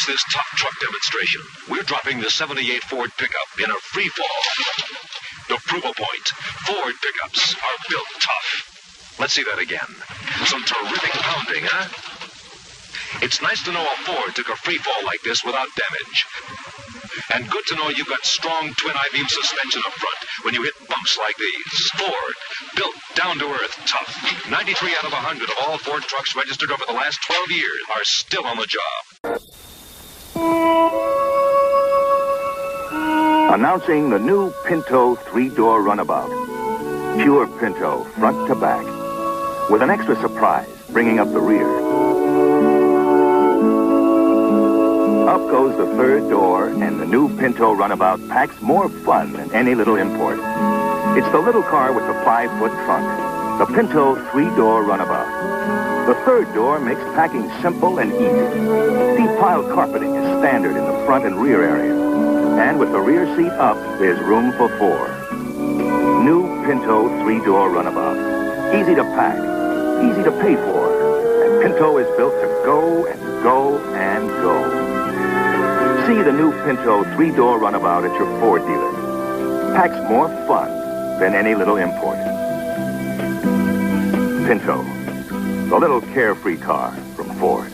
Watch this tough truck demonstration. We're dropping the 78 Ford pickup in a free fall. To prove a point, Ford pickups are built tough. Let's see that again. Some terrific pounding, huh? It's nice to know a Ford took a free fall like this without damage. And good to know you've got strong twin I-beam suspension up front when you hit bumps like these. Ford, built down to earth, tough. 93 out of 100 of all Ford trucks registered over the last 12 years are still on the job. Announcing the new Pinto 3-door runabout. Pure Pinto, front to back. With an extra surprise, bringing up the rear. Up goes the third door, and the new Pinto runabout packs more fun than any little import. It's the little car with the 5-foot trunk. The Pinto 3-door runabout. The third door makes packing simple and easy. Deep pile carpeting is standard in the front and rear area. And with the rear seat up, there's room for 4. New Pinto 3-door runabout. Easy to pack, easy to pay for. And Pinto is built to go and go and go. See the new Pinto 3-door runabout at your Ford dealer. Packs more fun than any little import. Pinto, the little carefree car from Ford.